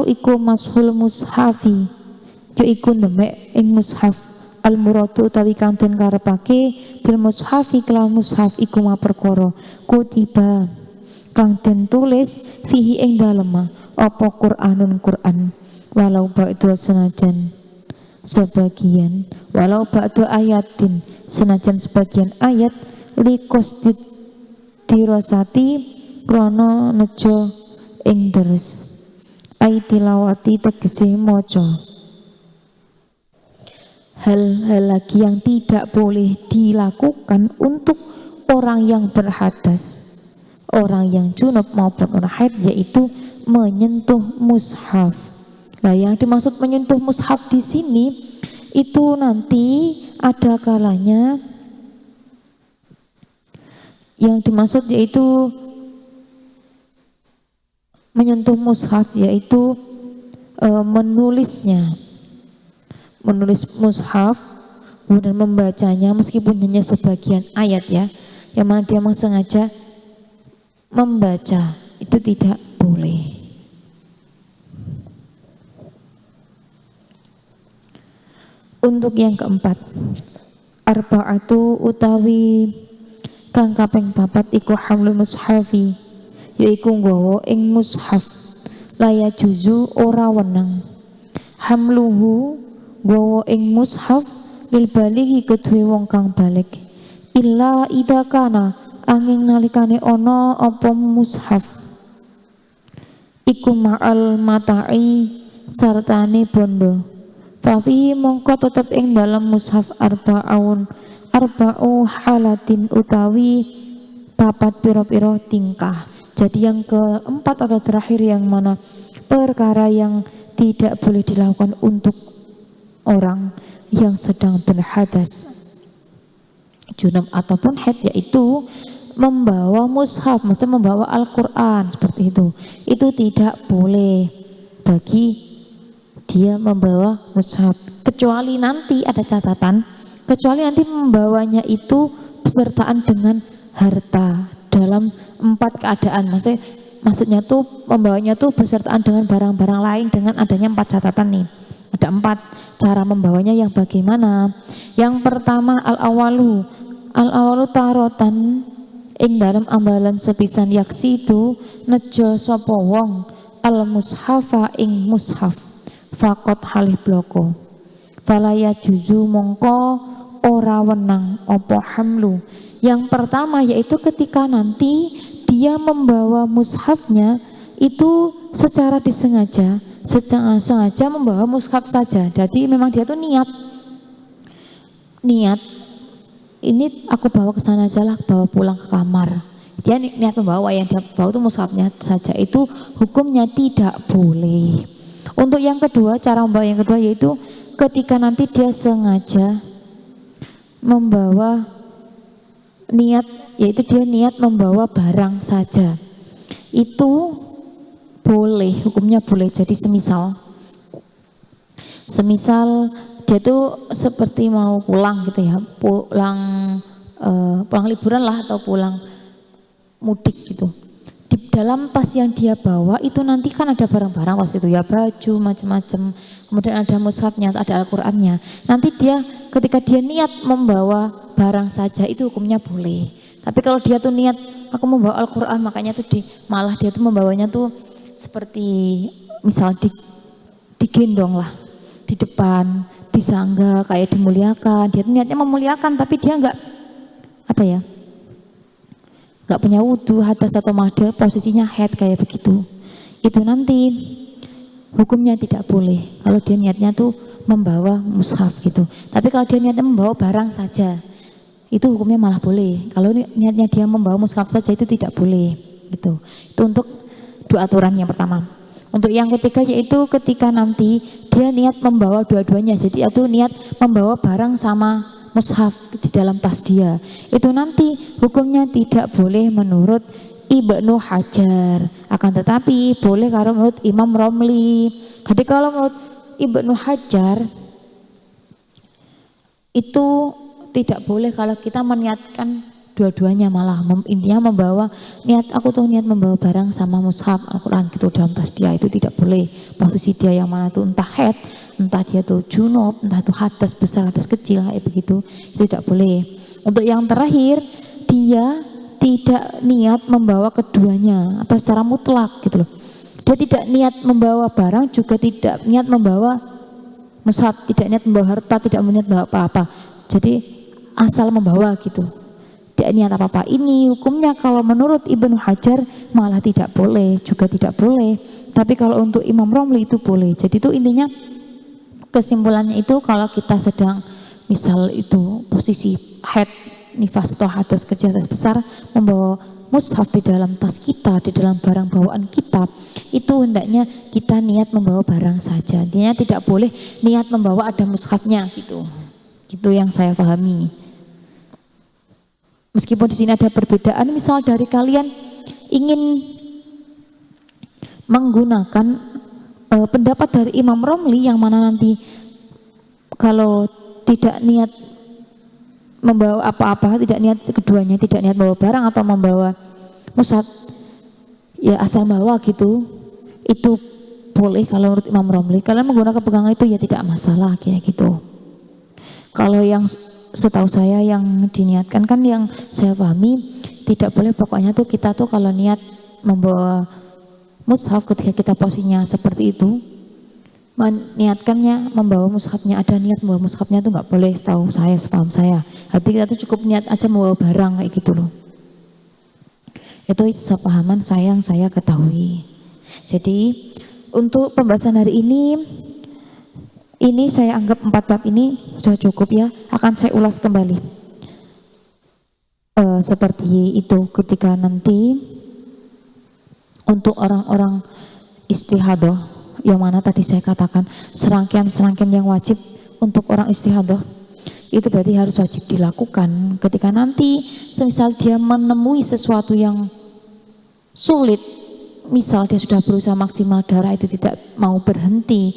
iku mashul mushafi yaiku ndemek ing mushaf al muradu utawi kang den karepake bil mushafi kelawan mushaf iku ma perkara kutiba kang den tulis fihi ing dalem apa Qur'anun Qur'an walau ba'du senajan sebagian walau ba'du ayatin senajan sebagian ayat liqasdid dirasati krana nejo ing deres ai tilawati tegese maca. Hal-hal lagi yang tidak boleh dilakukan untuk orang yang berhadas, orang yang junub maupun orang haid, yaitu menyentuh mushaf. Nah, yang dimaksud menyentuh mushaf di sini itu nanti ada kalanya yang dimaksud yaitu menyentuh mushaf, yaitu menulis mushaf kemudian membacanya meskipun hanya sebagian ayat ya, yang mana dia sengaja membaca, itu tidak boleh. Untuk yang keempat, arba'atu utawi kang kaping papat iku hamlul mushafi, yaiku nggawa ing mushaf laya juzu ora wenang hamluhu nggawa ing mushaf lil balighi kedue wong kang balik illa ida kana angin nalikane ana apa mushaf iku ma'al mata'i sartane bondo fafi mongko tetep ing dalam mushaf arba'u halatin utawi papat piro-piro tingkah. Jadi yang keempat atau terakhir yang mana perkara yang tidak boleh dilakukan untuk orang yang sedang berhadas junub ataupun haid, yaitu membawa mushaf, maksudnya membawa Al-Quran seperti itu tidak boleh bagi dia membawa mushaf, kecuali nanti ada catatan, kecuali nanti membawanya itu besertaan dengan harta dalam 4 keadaan. Maksudnya tuh membawanya tuh besertaan dengan barang-barang lain dengan adanya 4 catatan nih. Ada 4 cara membawanya yang bagaimana. Yang pertama al-awalu tarotan ing dalam ambalan sepisan yaksi itu nejo sapa wong al-mushafa ing mushaf fakot halih bloko falaya juzu mongko ora wenang opo hamlu. Yang pertama yaitu ketika nanti dia membawa mushafnya itu secara sengaja membawa mushaf saja. Jadi memang dia tuh niat ini aku bawa ke sana aja lah, bawa pulang ke kamar. Dia niat membawa, yang dia bawa itu mushafnya saja, itu hukumnya tidak boleh. Untuk yang kedua, cara membawa yang kedua yaitu ketika nanti dia sengaja membawa niat, yaitu dia niat membawa barang saja, itu boleh, hukumnya boleh. Jadi semisal dia tuh seperti mau pulang gitu ya, pulang liburan lah atau pulang mudik gitu. Di dalam tas yang dia bawa itu nanti kan ada barang-barang pas itu ya, baju macam-macam, kemudian ada mushafnya, ada Al-Qur'annya. Nanti dia ketika dia niat membawa barang saja itu hukumnya boleh. Tapi kalau dia tuh niat aku membawa Al-Qur'an, makanya tuh malah dia tuh membawanya tuh seperti misal digendong lah di depan, disangga kayak dimuliakan, dia tuh niatnya memuliakan tapi dia nggak punya wudu, hadas atau mahda, posisinya head kayak begitu, itu nanti hukumnya tidak boleh kalau dia niatnya tuh membawa mushaf gitu. Tapi kalau dia niatnya membawa barang saja itu hukumnya malah boleh. Kalau niatnya dia membawa mushaf saja itu tidak boleh gitu. Itu untuk 2 aturan yang pertama. Untuk yang ketiga yaitu ketika nanti dia niat membawa dua-duanya, jadi itu niat membawa barang sama mushaf di dalam tas dia, itu nanti hukumnya tidak boleh menurut Ibnu Hajar, akan tetapi boleh kalau menurut Imam Romli. Jadi kalau menurut Ibnu Hajar itu tidak boleh kalau kita meniatkan dua-duanya malah intinya membawa aku tuh niat membawa barang sama mushaf Al-Quran gitu dalam tas dia, itu tidak boleh. Posisi dia yang mana tuh entah haid, entah dia tuh junub, entah tuh hadas besar hadas kecil kayak begitu, itu tidak boleh. Untuk yang terakhir, dia tidak niat membawa keduanya atau secara mutlak gitu loh. Dia tidak niat membawa barang, juga tidak niat membawa mushaf, tidak niat membawa harta, tidak niat membawa apa-apa. Jadi asal membawa gitu, tidak niat apa-apa. Ini hukumnya kalau menurut Ibnu Hajar malah tidak boleh, juga tidak boleh. Tapi kalau untuk Imam Romli itu boleh. Jadi itu intinya kesimpulannya itu kalau kita sedang misal itu posisi haid, nifas atau hadas kecil hadas besar, membawa mushaf di dalam tas kita, di dalam barang bawaan kita, itu hendaknya kita niat membawa barang saja. Intinya tidak boleh niat membawa ada mushafnya gitu. Gitu yang saya pahami. Meskipun di sini ada perbedaan, misal dari kalian ingin menggunakan pendapat dari Imam Romli yang mana nanti kalau tidak niat membawa apa-apa, tidak niat keduanya, tidak niat membawa barang atau membawa mushaf, ya asal bawa gitu, itu boleh kalau menurut Imam Romli. Kalian menggunakan pegangan itu ya tidak masalah kayak gitu. Kalau yang setahu saya yang diniatkan kan yang saya pahami tidak boleh, pokoknya tuh kita tuh kalau niat membawa mushaf ketika kita posisinya seperti itu, meniatkannya membawa mushafnya, ada niat membawa mushafnya tuh nggak boleh, setahu saya, sepaham saya. Hati kita tuh cukup niat aja membawa barang kayak gitu loh. Itu sepahaman saya yang saya ketahui. Jadi untuk pembahasan hari ini saya anggap 4 bab ini sudah cukup ya. Akan saya ulas kembali seperti itu ketika nanti untuk orang-orang istihadah, yang mana tadi saya katakan serangkaian-serangkaian yang wajib untuk orang istihadah itu berarti harus wajib dilakukan. Ketika nanti semisal dia menemui sesuatu yang sulit, misal dia sudah berusaha maksimal, darah itu tidak mau berhenti,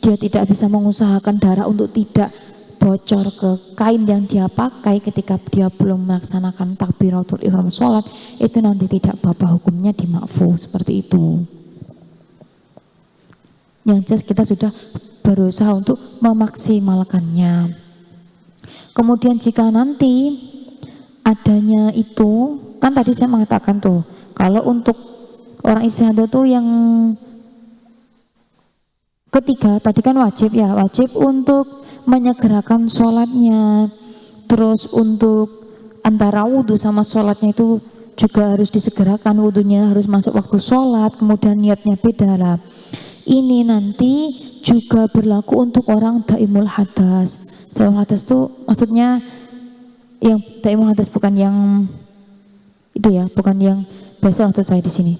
dia tidak bisa mengusahakan darah untuk tidak bocor ke kain yang dia pakai ketika dia belum melaksanakan takbiratul ihram sholat, itu nanti tidak apa-apa, hukumnya dimakfu seperti itu. Yang jelas kita sudah berusaha untuk memaksimalkannya. Kemudian jika nanti adanya itu, kan tadi saya mengatakan tuh, kalau untuk orang istihadah tuh yang ketiga tadi kan wajib ya, wajib untuk menyegerakan sholatnya, terus untuk antara wudhu sama sholatnya itu juga harus disegerakan, wudhunya harus masuk waktu sholat, kemudian niatnya beda lah. Ini nanti juga berlaku untuk orang daimul hadas. Daimul hadas itu maksudnya yang daimul hadas, bukan yang itu ya, bukan yang biasa maksud saya di sini.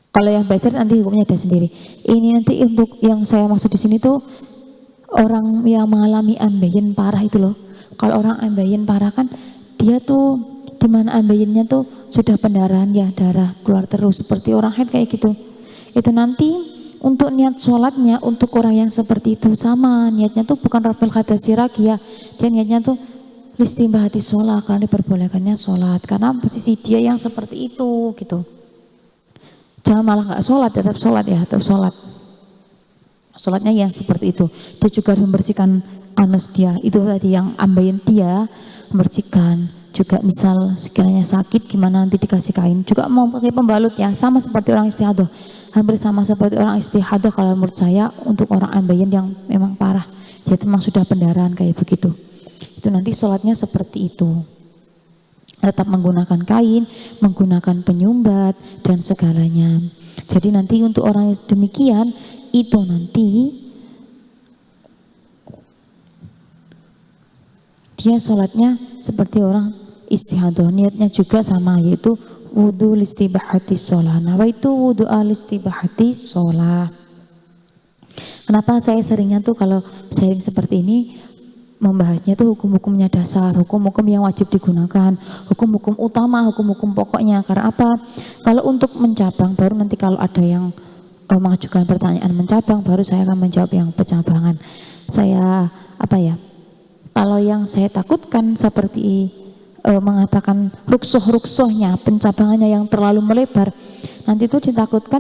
Kalau yang belajar nanti hukumnya ada sendiri. Ini nanti untuk yang saya maksud di sini tuh orang yang mengalami ambeien parah itu loh. Kalau orang ambeien parah kan dia tuh dimana ambeiennya tuh sudah pendarahan ya, darah keluar terus seperti orang haid kayak gitu. Itu nanti untuk niat sholatnya untuk orang yang seperti itu sama niatnya tuh bukan rafil hadasi lagi ya, dia niatnya tuh listimbahati sholat, karena diperbolehkannya sholat karena posisi dia yang seperti itu gitu. Jangan malah nggak sholat, tetap sholat ya, tetap sholat. Sholatnya yang seperti itu. Dia juga harus membersihkan anus dia, itu tadi yang ambeien dia, membersihkan. Juga misal sekiranya sakit gimana nanti dikasih kain, juga mau pakai pembalut ya, sama seperti orang istihadah, hampir sama seperti orang istihadah kalau menurut saya untuk orang ambeien yang memang parah, dia memang sudah pendarahan kayak begitu. Itu nanti sholatnya seperti itu, tetap menggunakan kain, menggunakan penyumbat dan segalanya. Jadi nanti untuk orang yang demikian itu nanti dia sholatnya seperti orang istihadah, niatnya juga sama, yaitu wudhu listibahati sholat. Nah itu wudhu listibahati sholat. Kenapa saya seringnya tuh kalau sharing seperti ini membahasnya tuh hukum-hukumnya dasar, hukum-hukum yang wajib digunakan, hukum-hukum utama, hukum-hukum pokoknya. Karena apa? Kalau untuk mencabang baru nanti kalau ada yang mengajukan pertanyaan mencabang baru saya akan menjawab yang pencabangan. Saya apa ya? Kalau yang saya takutkan seperti mengatakan ruksohnya, pencabangannya yang terlalu melebar, nanti itu ditakutkan